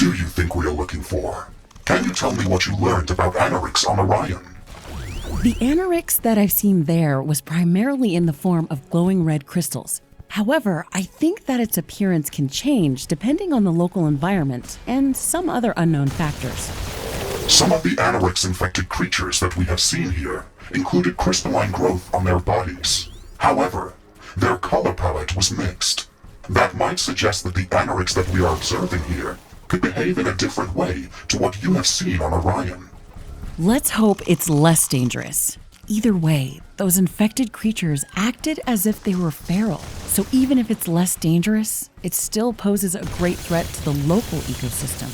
do you think we are looking for? Can you tell me what you learned about Anorix on Orion? The Anorix that I've seen there was primarily in the form of glowing red crystals. However, I think that its appearance can change depending on the local environment and some other unknown factors. Some of the Anorix-infected creatures that we have seen here included crystalline growth on their bodies. However, their color palette was mixed. That might suggest that the Anorix that we are observing here could behave in a different way to what you have seen on Orion. Let's hope it's less dangerous. Either way, those infected creatures acted as if they were feral. So even if it's less dangerous, it still poses a great threat to the local ecosystem.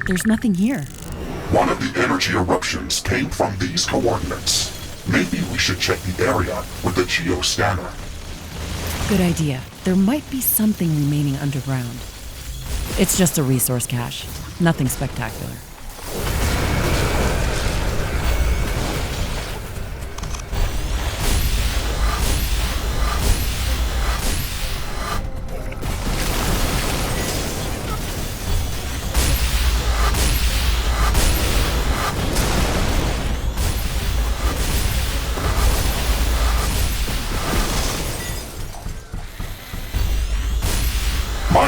There's nothing here. One of the energy eruptions came from these coordinates. Maybe we should check the area with the geoscanner. Good idea. There might be something remaining underground. It's just a resource cache. Nothing spectacular.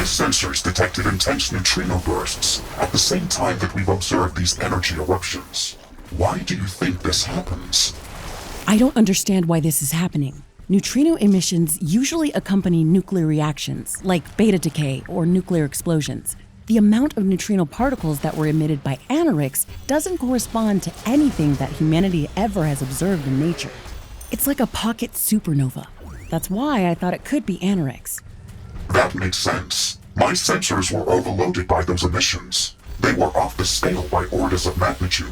My sensors detected intense neutrino bursts at the same time that we've observed these energy eruptions. Why do you think this happens? I don't understand why this is happening. Neutrino emissions usually accompany nuclear reactions, like beta decay or nuclear explosions. The amount of neutrino particles that were emitted by Anorix doesn't correspond to anything that humanity ever has observed in nature. It's like a pocket supernova. That's why I thought it could be Anorix. That makes sense. My sensors were overloaded by those emissions. They were off the scale by orders of magnitude.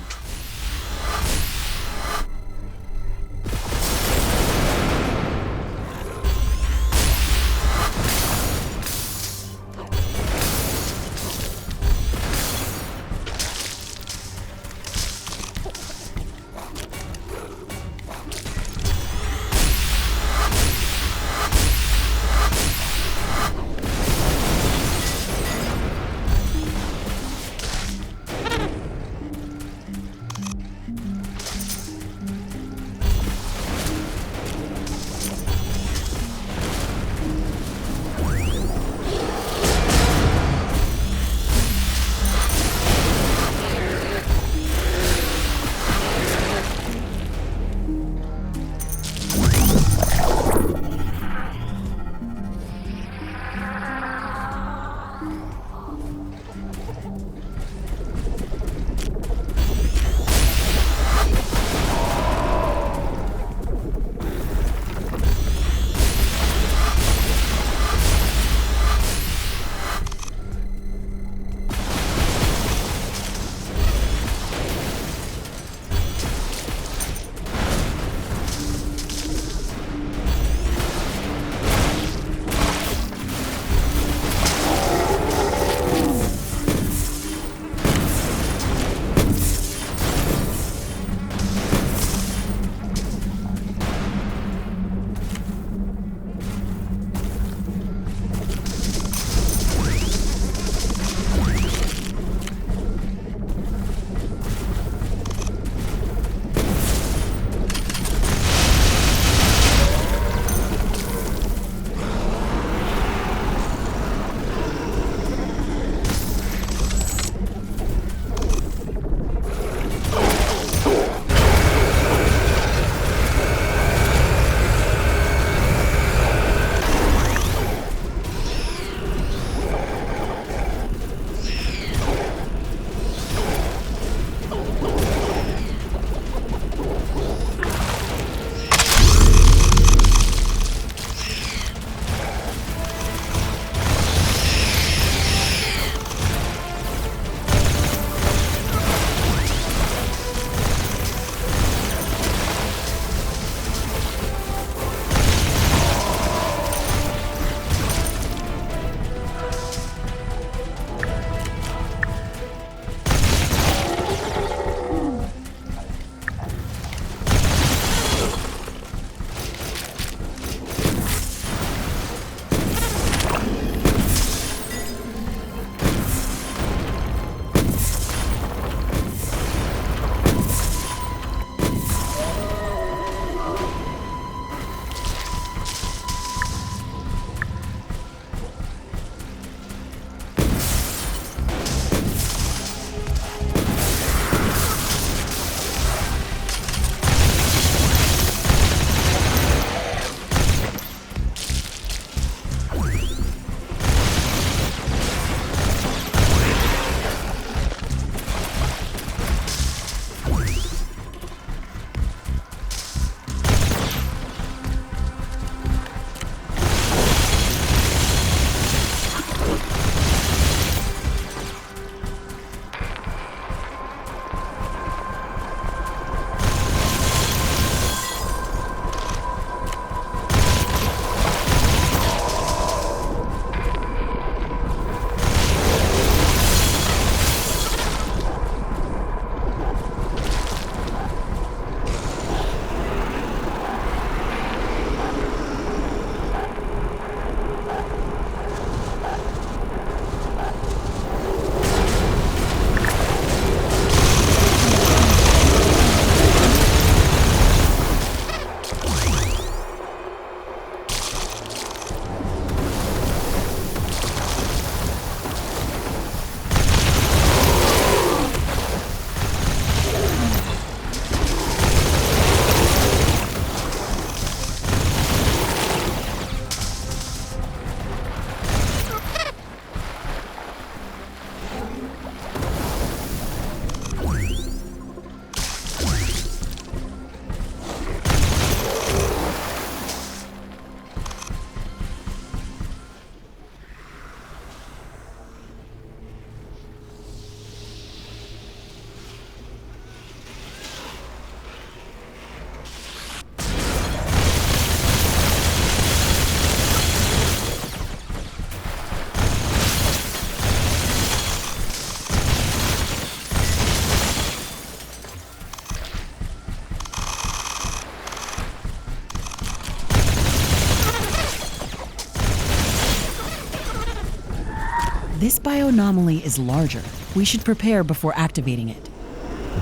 This bioanomaly is larger. We should prepare before activating it.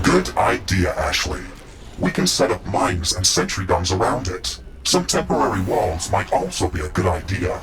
Good idea, Ashley. We can set up mines and sentry guns around it. Some temporary walls might also be a good idea.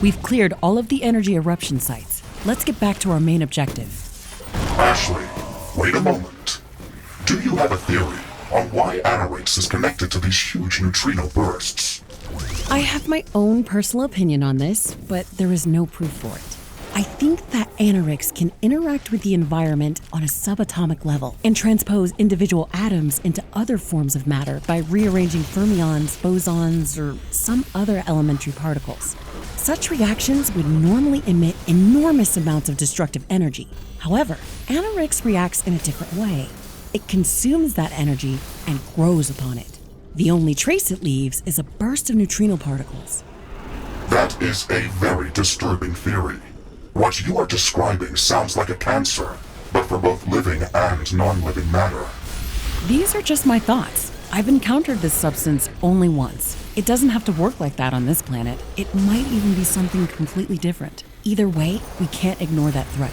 We've cleared all of the energy eruption sites. Let's get back to our main objective. Ashley, wait a moment. Do you have a theory on why Anorix is connected to these huge neutrino bursts? I have my own personal opinion on this, but there is no proof for it. I think that Anorix can interact with the environment on a subatomic level and transpose individual atoms into other forms of matter by rearranging fermions, bosons, or some other elementary particles. Such reactions would normally emit enormous amounts of destructive energy. However, Anorix reacts in a different way. It consumes that energy and grows upon it. The only trace it leaves is a burst of neutrino particles. That is a very disturbing theory. What you are describing sounds like a cancer, but for both living and non-living matter. These are just my thoughts. I've encountered this substance only once. It doesn't have to work like that on this planet. It might even be something completely different. Either way, we can't ignore that threat.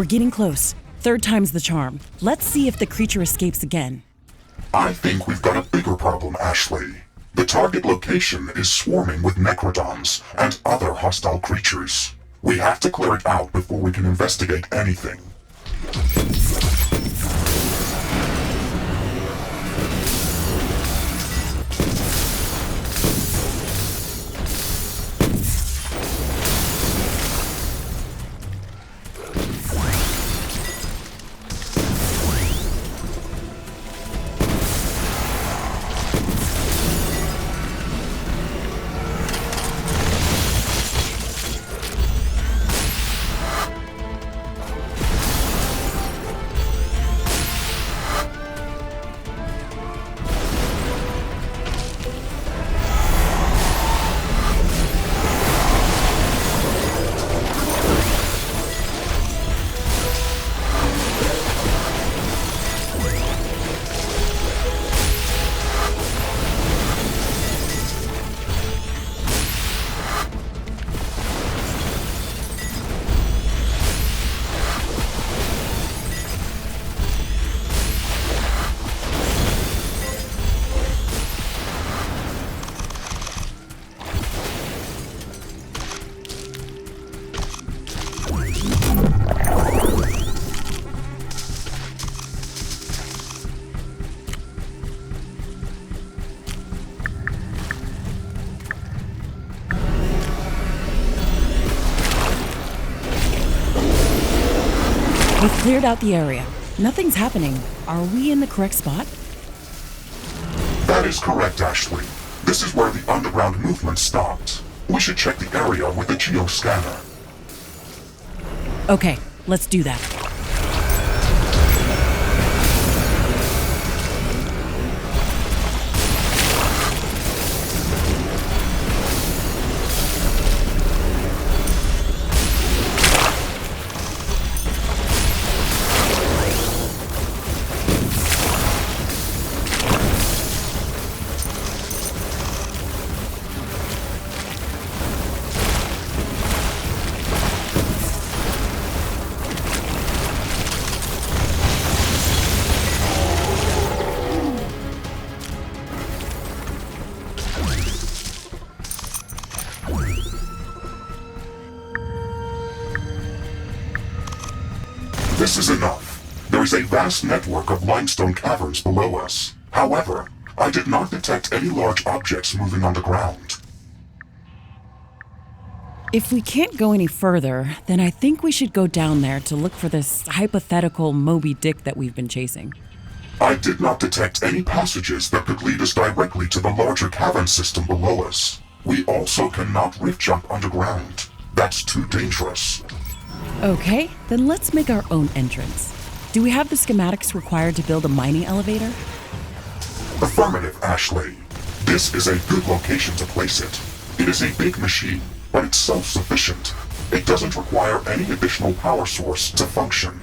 We're getting close. Third time's the charm. Let's see if the creature escapes again. I think we've got a bigger problem, Ashley. The target location is swarming with necrodons and other hostile creatures. We have to clear it out before we can investigate anything. We've cleared out the area. Nothing's happening. Are we in the correct spot? That is correct, Ashley. This is where the underground movement stopped. We should check the area with the geoscanner. Okay, let's do that. This is enough. There is a vast network of limestone caverns below us. However, I did not detect any large objects moving on the ground. If we can't go any further, then I think we should go down there to look for this hypothetical Moby Dick that we've been chasing. I did not detect any passages that could lead us directly to the larger cavern system below us. We also cannot rift jump underground. That's too dangerous. Okay, then let's make our own entrance. Do we have the schematics required to build a mining elevator? Affirmative, Ashley. This is a good location to place it. It is a big machine, but it's self-sufficient. It doesn't require any additional power source to function.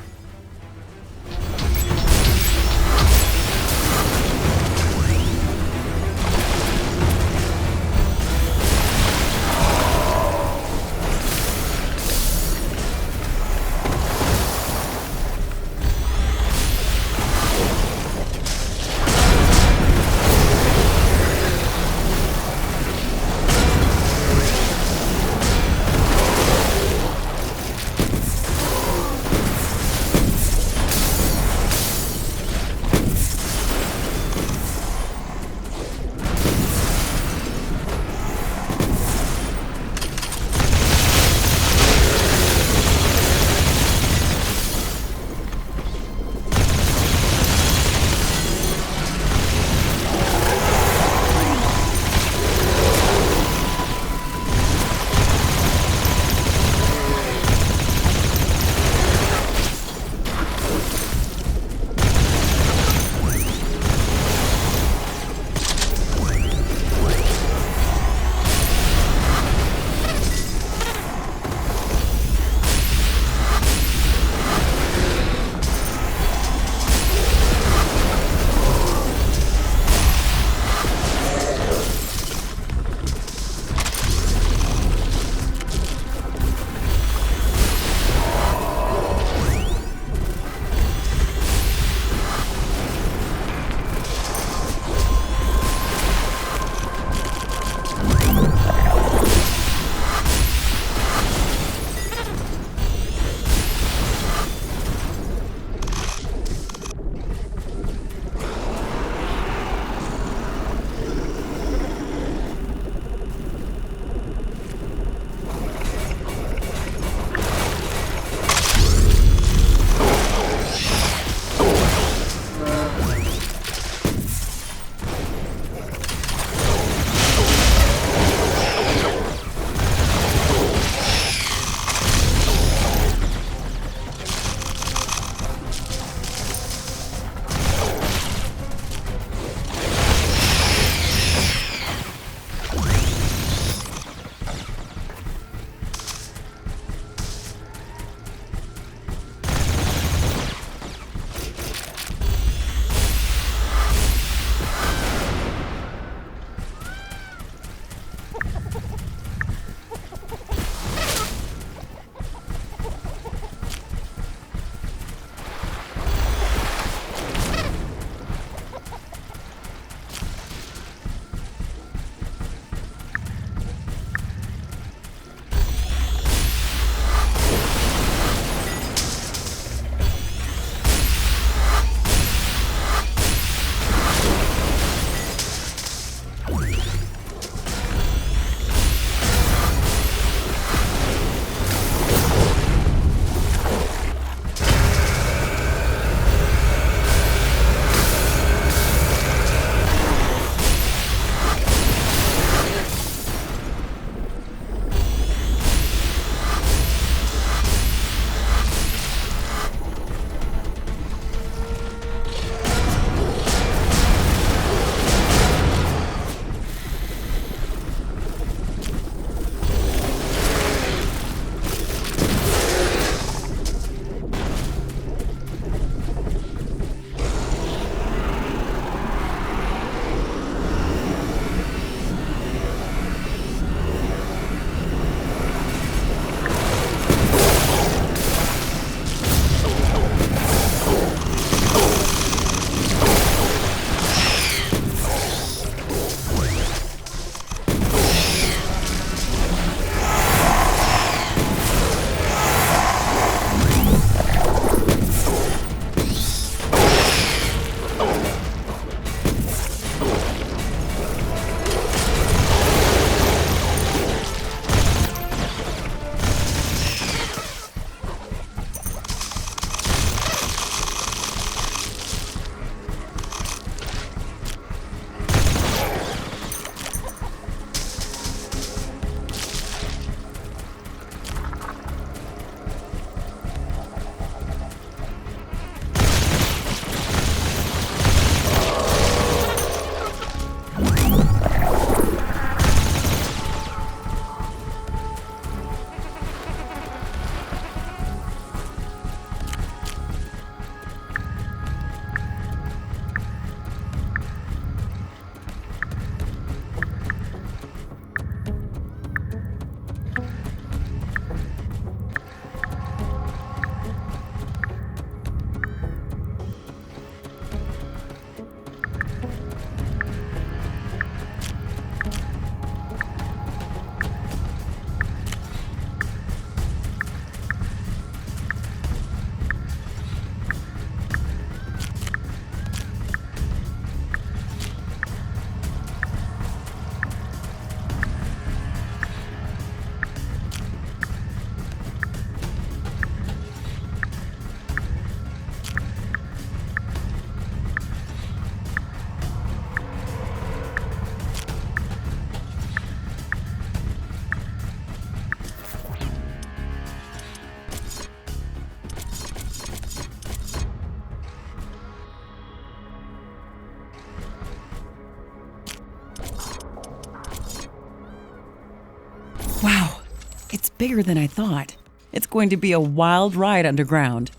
It's bigger than I thought. It's going to be a wild ride underground.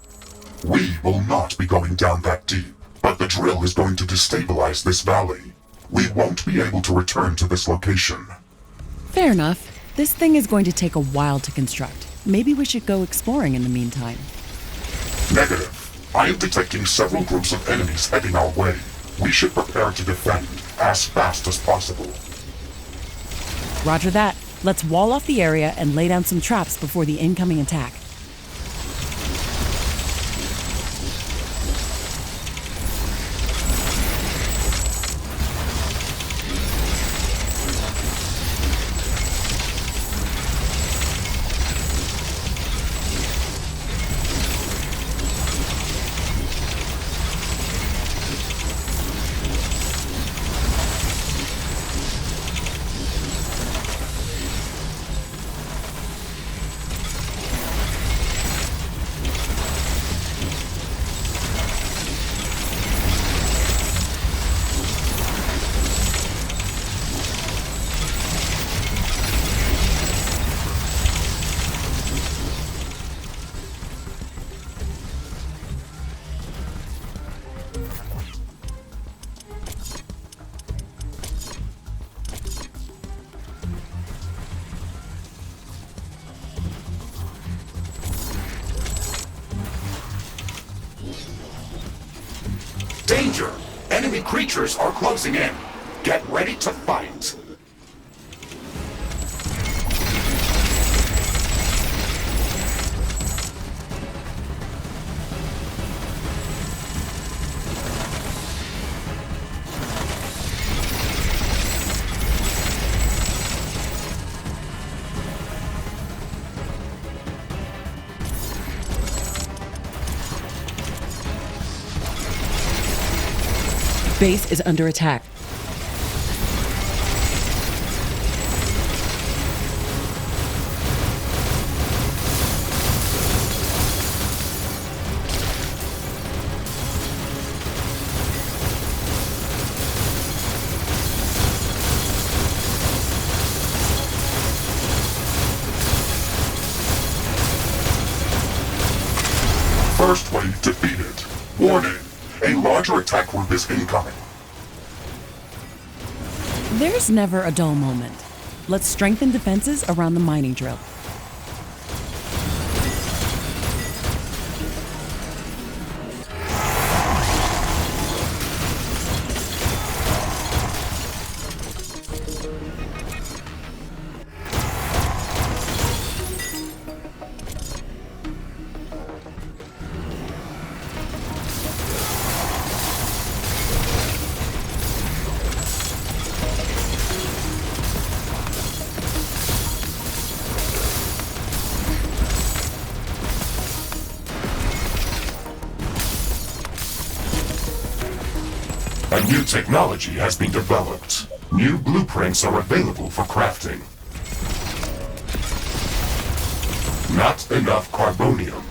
We will not be going down that deep, but the drill is going to destabilize this valley. We won't be able to return to this location. Fair enough. This thing is going to take a while to construct. Maybe we should go exploring in the meantime. Negative. I am detecting several groups of enemies heading our way. We should prepare to defend as fast as possible. Roger that. Let's wall off the area and lay down some traps before the incoming attack. Danger! Enemy creatures are closing in. Get ready to fight. Base is under attack. First wave defeated. Warning. A larger attack group is incoming. There's never a dull moment. Let's strengthen defenses around the mining drill. A new technology has been developed. New blueprints are available for crafting. Not enough carbonium.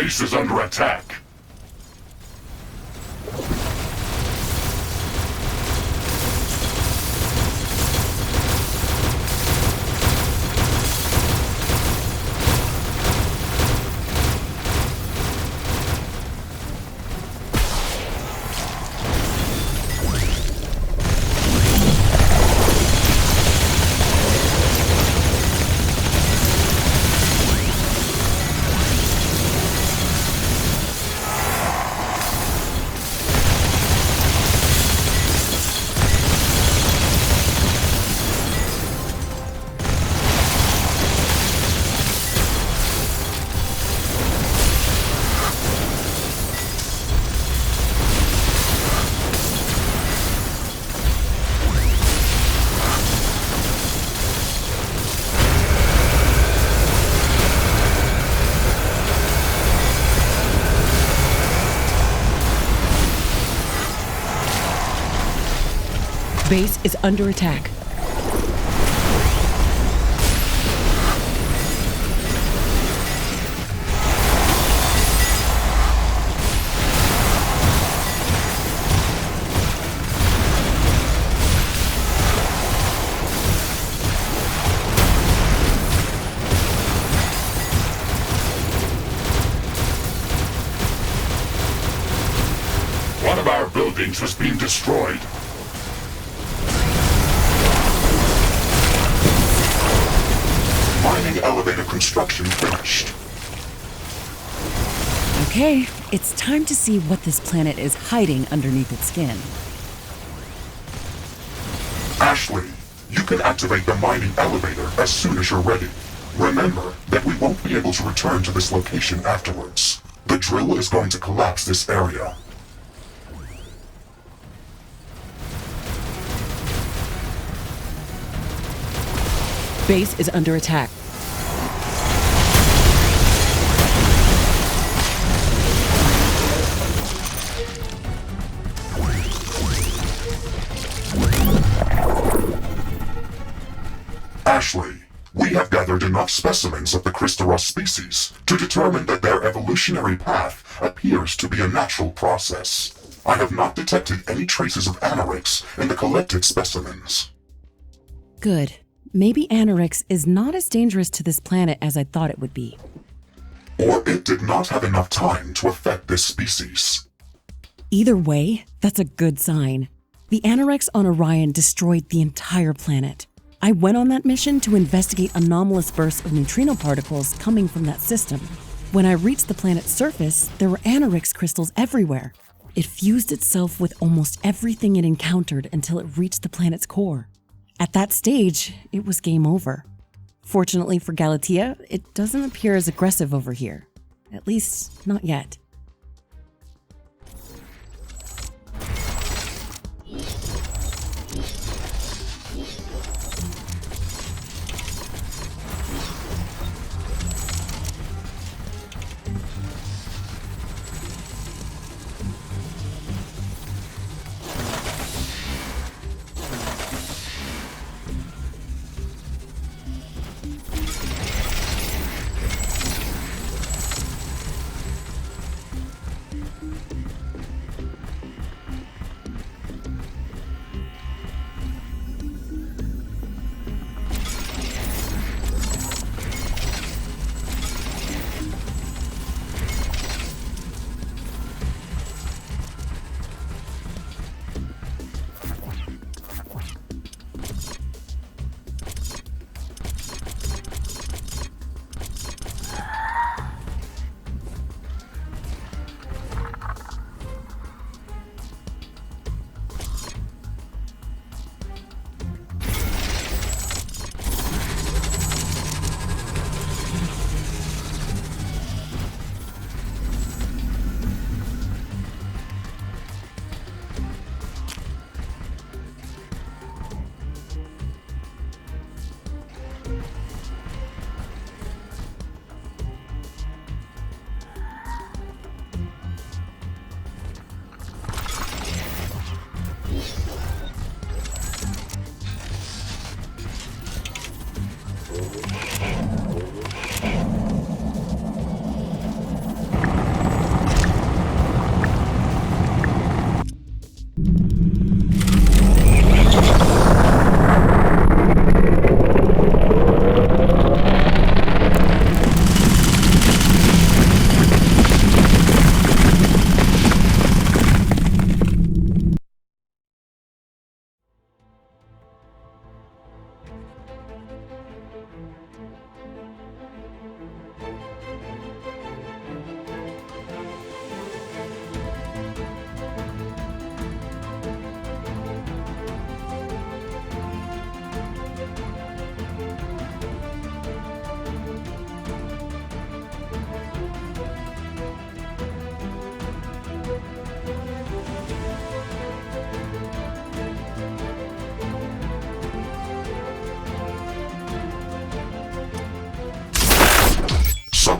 base is under attack. Base is under attack. One of our buildings has been destroyed. Mining elevator construction finished. Okay, it's time to see what this planet is hiding underneath its skin. Ashley, you can activate the mining elevator as soon as you're ready. Remember that we won't be able to return to this location afterwards. The drill is going to collapse this area. Base is under attack. Ashley, we have gathered enough specimens of the Christaros species to determine that their evolutionary path appears to be a natural process. I have not detected any traces of anorix in the collected specimens. Good. Maybe anorix is not as dangerous to this planet as I thought it would be. Or it did not have enough time to affect this species. Either way, that's a good sign. The anorix on Orion destroyed the entire planet. I went on that mission to investigate anomalous bursts of neutrino particles coming from that system. When I reached the planet's surface, there were anorix crystals everywhere. It fused itself with almost everything it encountered until it reached the planet's core. At that stage, it was game over. Fortunately for Galatea, it doesn't appear as aggressive over here. At least, not yet.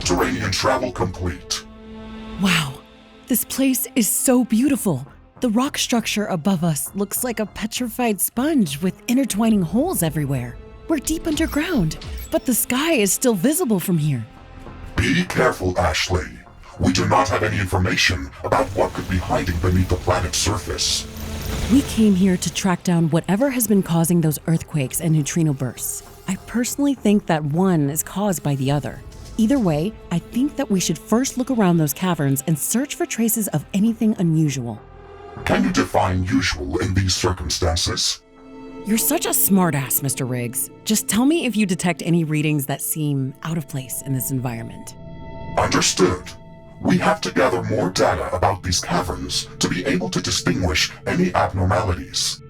Subterranean travel complete. Wow, this place is so beautiful. The rock structure above us looks like a petrified sponge with intertwining holes everywhere. We're deep underground, but the sky is still visible from here. Be careful, Ashley. We do not have any information about what could be hiding beneath the planet's surface. We came here to track down whatever has been causing those earthquakes and neutrino bursts. I personally think that one is caused by the other. Either way, I think that we should first look around those caverns and search for traces of anything unusual. Can you define usual in these circumstances? You're such a smartass, Mr. Riggs. Just tell me if you detect any readings that seem out of place in this environment. Understood. We have to gather more data about these caverns to be able to distinguish any abnormalities.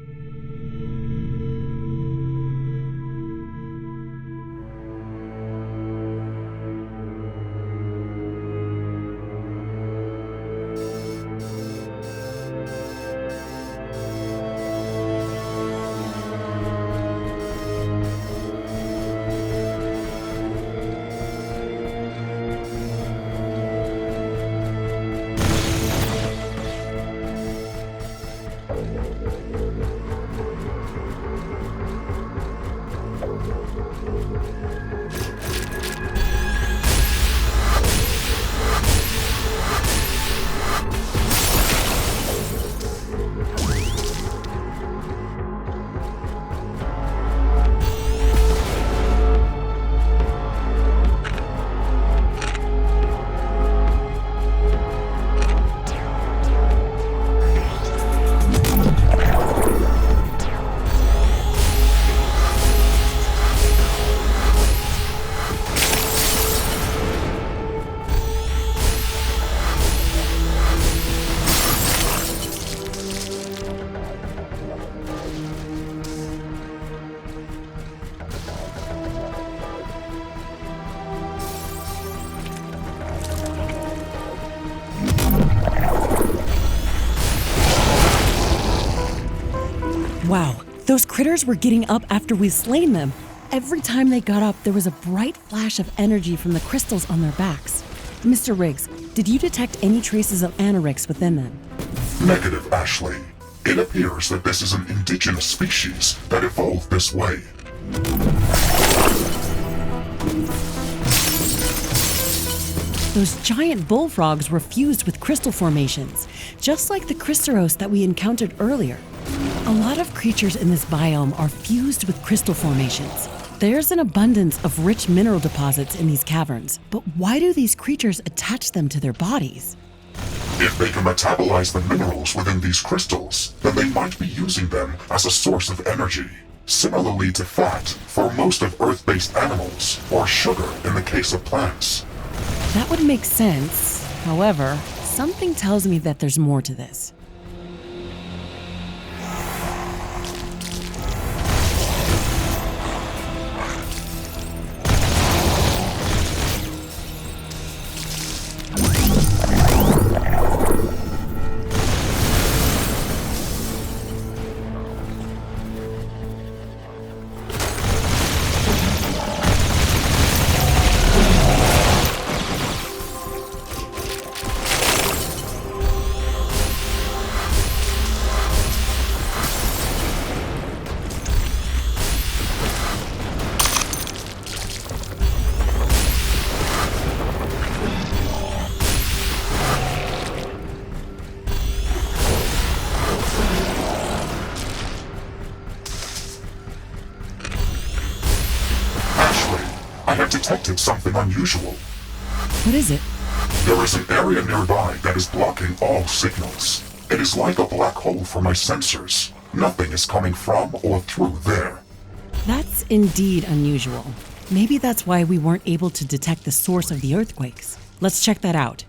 Wow, those critters were getting up after we slain them. Every time they got up, there was a bright flash of energy from the crystals on their backs. Mr. Riggs, did you detect any traces of anorix within them? Negative, Ashley. It appears that this is an indigenous species that evolved this way. Those giant bullfrogs were fused with crystal formations, just like the Chrysaros that we encountered earlier. A lot of creatures in this biome are fused with crystal formations. There's an abundance of rich mineral deposits in these caverns, but why do these creatures attach them to their bodies? If they can metabolize the minerals within these crystals, then they might be using them as a source of energy. Similarly to fat for most of Earth-based animals, or sugar in the case of plants. That would make sense. However, something tells me that there's more to this. I have detected something unusual. What is it? There is an area nearby that is blocking all signals. It is like a black hole for my sensors. Nothing is coming from or through there. That's indeed unusual. Maybe that's why we weren't able to detect the source of the earthquakes. Let's check that out.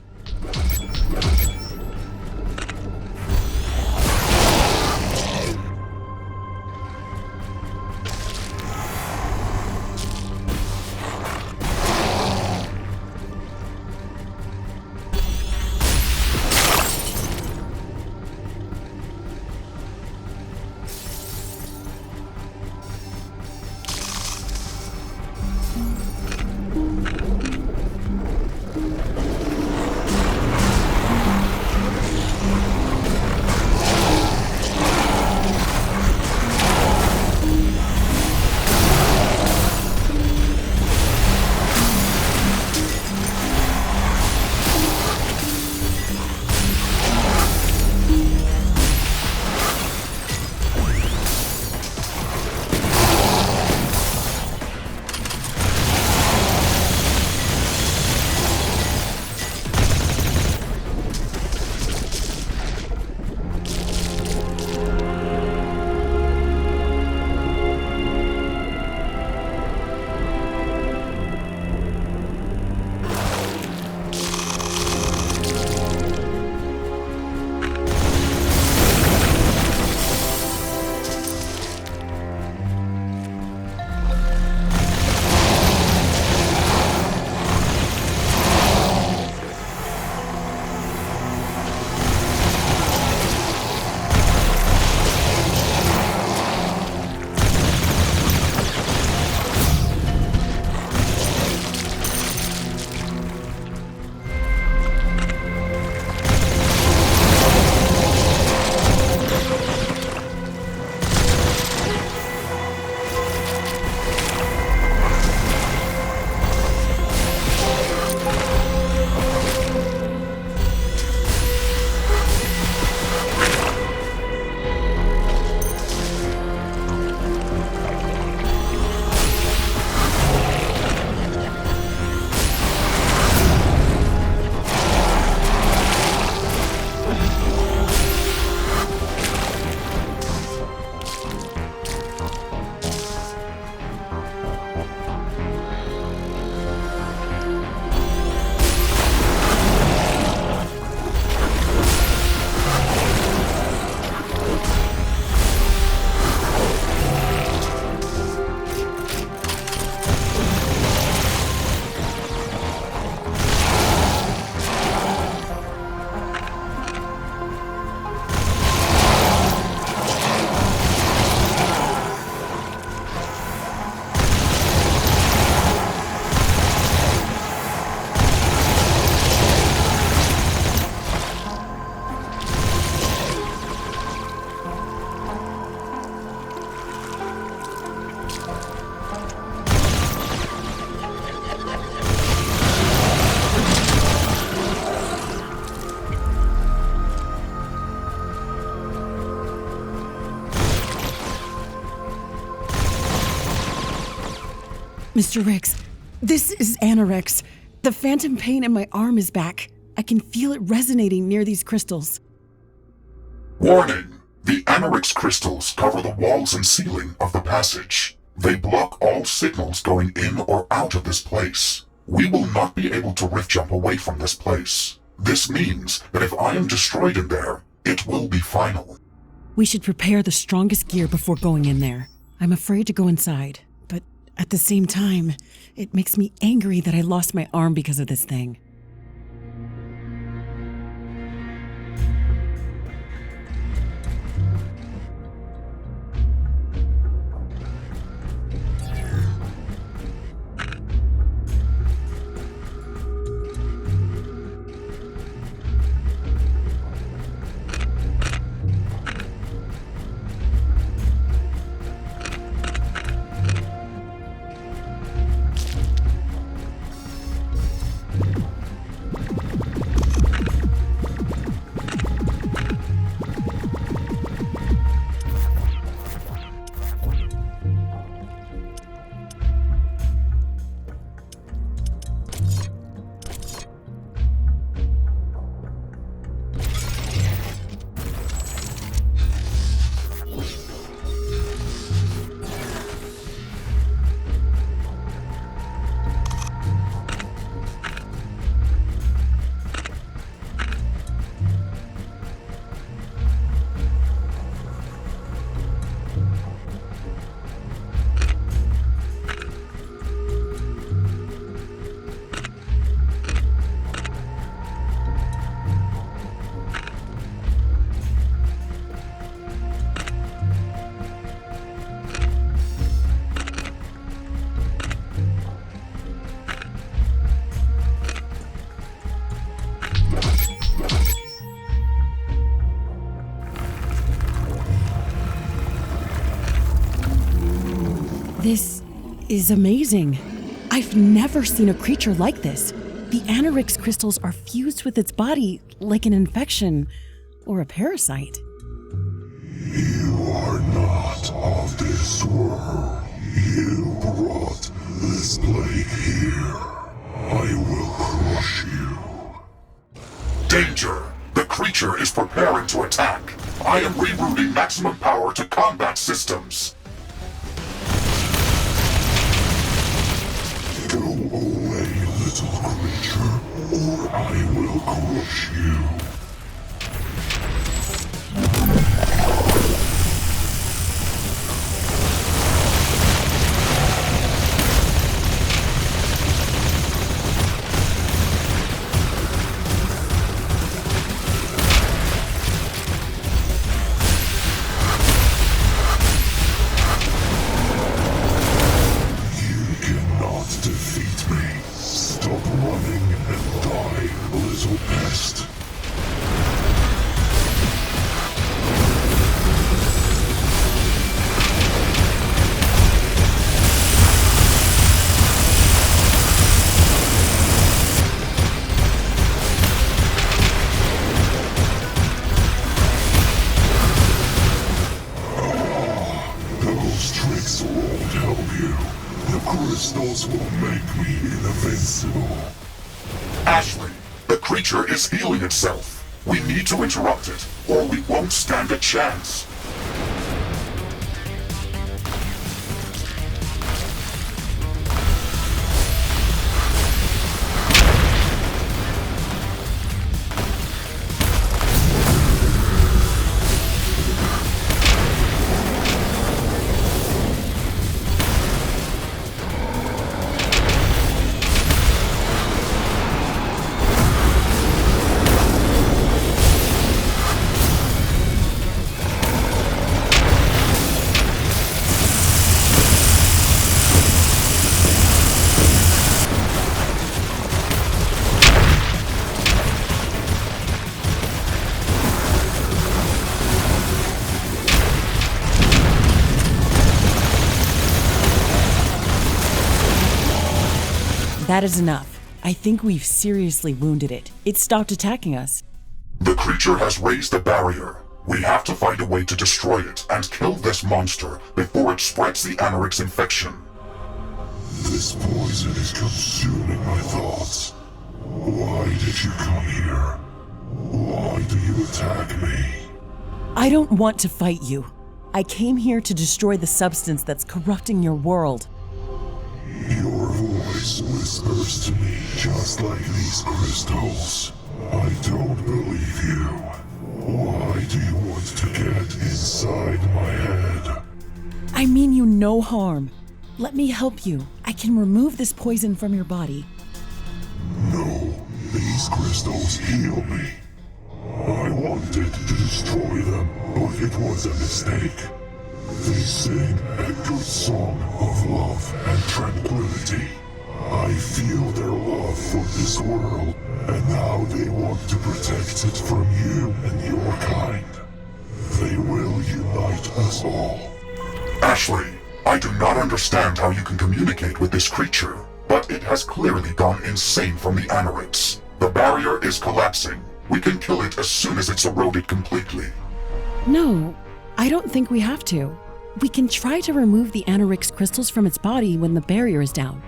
Mr. Rix, this is Anorix. The phantom pain in my arm is back. I can feel it resonating near these crystals. Warning! The Anorix crystals cover the walls and ceiling of the passage. They block all signals going in or out of this place. We will not be able to rift jump away from this place. This means that if I am destroyed in there, it will be final. We should prepare the strongest gear before going in there. I'm afraid to go inside, but at the same time, it makes me angry that I lost my arm because of this thing. This is amazing. I've never seen a creature like this. The Anorix crystals are fused with its body like an infection or a parasite. You are not of this world. You brought this plague here. I will crush you. Danger! The creature is preparing to attack. I am rerouting maximum power to combat systems. Go away, little creature, or I will crush you. Defeat me. Stop running and die, little pest. Those tricks won't help you. The crystals will make me invincible. Ashley, the creature is healing itself. We need to interrupt it, or we won't stand a chance. That is enough. I think we've seriously wounded it. It stopped attacking us. The creature has raised a barrier. We have to find a way to destroy it and kill this monster before it spreads the Anorix infection. This poison is consuming my thoughts. Why did you come here? Why do you attack me? I don't want to fight you. I came here to destroy the substance that's corrupting your world. Your voice whispers to me just like these crystals. I don't believe you. Why do you want to get inside my head? I mean you no harm. Let me help you. I can remove this poison from your body. No, these crystals heal me. I wanted to destroy them, but it was a mistake. They sing a good song of love and tranquility. I feel their love for this world, and now they want to protect it from you and your kind. They will unite us all. Ashley, I do not understand how you can communicate with this creature, but it has clearly gone insane from the anoraks. The barrier is collapsing. We can kill it as soon as it's eroded completely. No, I don't think we have to. We can try to remove the anoraks crystals from its body when the barrier is down.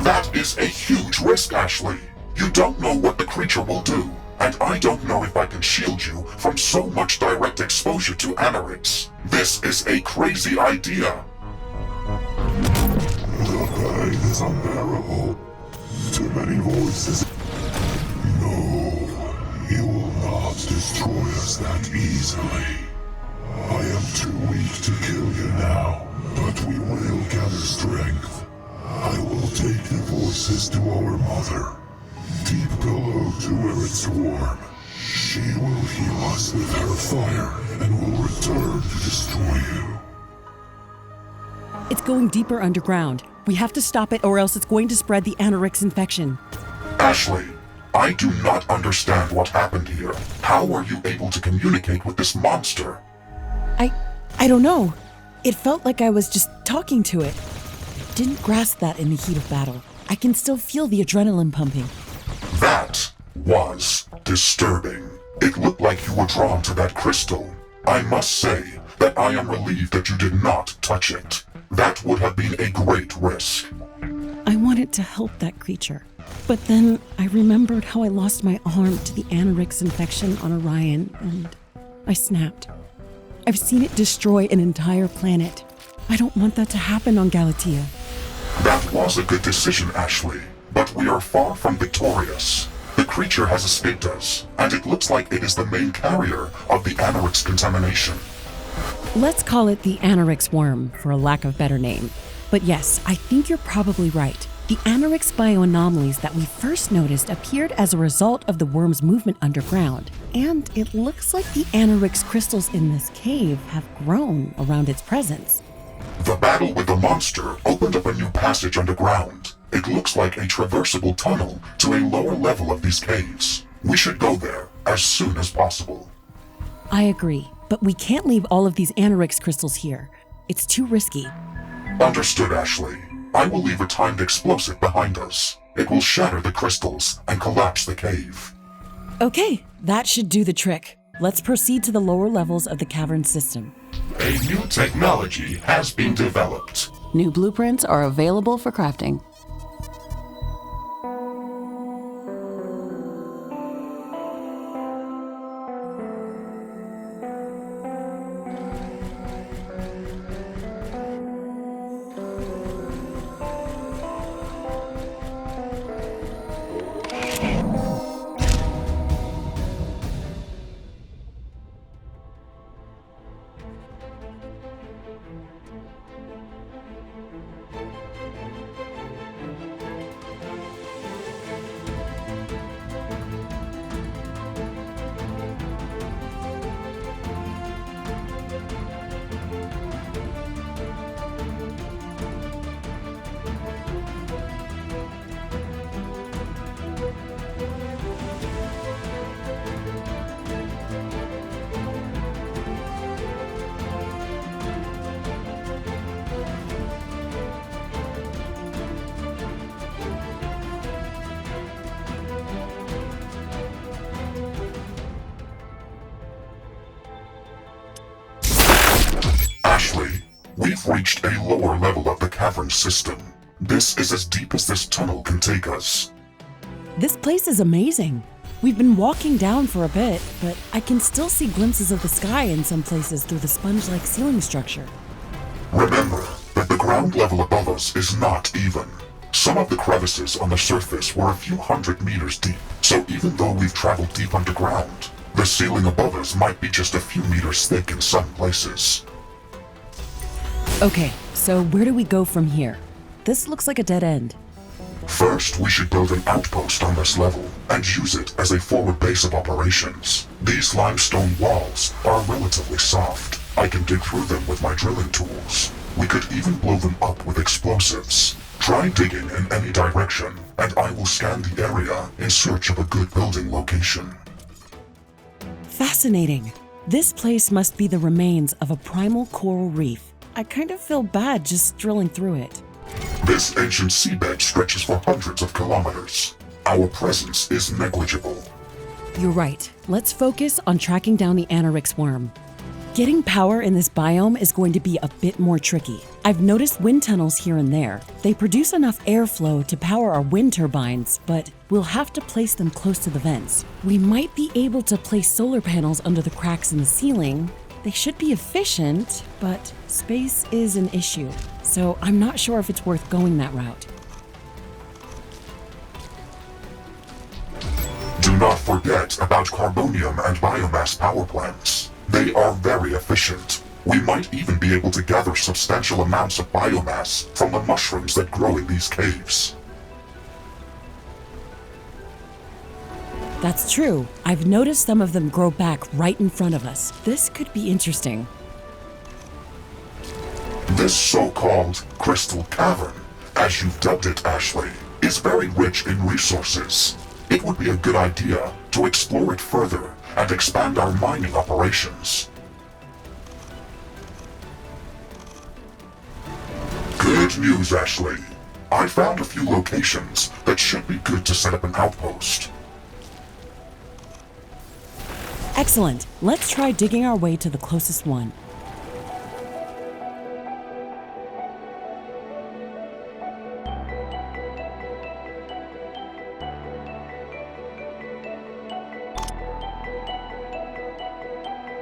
That is a huge risk, Ashley. You don't know what the creature will do, and I don't know if I can shield you from so much direct exposure to anoraks. This is a crazy idea. The pain is unbearable. Too many voices. No, you will not destroy us that easily. I am too weak to kill you now, but we will gather strength. I will take the voices to our mother, deep below to where it's warm. She will heal us with her fire and will return to destroy you. It's going deeper underground. We have to stop it or else it's going to spread the anoraks infection. Ashley, I do not understand what happened here. How were you able to communicate with this monster? I don't know. It felt like I was just talking to it. I didn't grasp that in the heat of battle. I can still feel the adrenaline pumping. That was disturbing. It looked like you were drawn to that crystal. I must say that I am relieved that you did not touch it. That would have been a great risk. I wanted to help that creature. But then I remembered how I lost my arm to the anoraks infection on Orion, and I snapped. I've seen it destroy an entire planet. I don't want that to happen on Galatea. That was a good decision, Ashley, but we are far from victorious. The creature has escaped us, and it looks like it is the main carrier of the anoraks contamination. Let's call it the anoraks worm, for a lack of better name. But yes, I think you're probably right. The anoraks bioanomalies that we first noticed appeared as a result of the worm's movement underground, and it looks like the anoraks crystals in this cave have grown around its presence. The battle with the monster opened up a new passage underground. It looks like a traversable tunnel to a lower level of these caves. We should go there as soon as possible. I agree, but we can't leave all of these anoraks crystals here. It's too risky. Understood, Ashley. I will leave a timed explosive behind us. It will shatter the crystals and collapse the cave. Okay, that should do the trick. Let's proceed to the lower levels of the cavern system. A new technology has been developed. New blueprints are available for crafting. Ashley, we've reached a lower level of the cavern system. This is as deep as this tunnel can take us. This place is amazing. We've been walking down for a bit, but I can still see glimpses of the sky in some places through the sponge-like ceiling structure. Remember that the ground level above us is not even. Some of the crevices on the surface were a few hundred meters deep, so even though we've traveled deep underground, the ceiling above us might be just a few meters thick in some places. Okay, so where do we go from here? This looks like a dead end. First, we should build an outpost on this level and use it as a forward base of operations. These limestone walls are relatively soft. I can dig through them with my drilling tools. We could even blow them up with explosives. Try digging in any direction, and I will scan the area in search of a good building location. Fascinating. This place must be the remains of a primal coral reef. I kind of feel bad just drilling through it. This ancient seabed stretches for hundreds of kilometers. Our presence is negligible. You're right. Let's focus on tracking down the Anorix worm. Getting power in this biome is going to be a bit more tricky. I've noticed wind tunnels here and there. They produce enough airflow to power our wind turbines, but we'll have to place them close to the vents. We might be able to place solar panels under the cracks in the ceiling. They should be efficient, but space is an issue, so I'm not sure if it's worth going that route. Do not forget about carbonium and biomass power plants. They are very efficient. We might even be able to gather substantial amounts of biomass from the mushrooms that grow in these caves. That's true. I've noticed some of them grow back right in front of us. This could be interesting. This so-called crystal cavern, as you've dubbed it, Ashley, is very rich in resources. It would be a good idea to explore it further and expand our mining operations. Good news, Ashley. I found a few locations that should be good to set up an outpost. Excellent. Let's try digging our way to the closest one.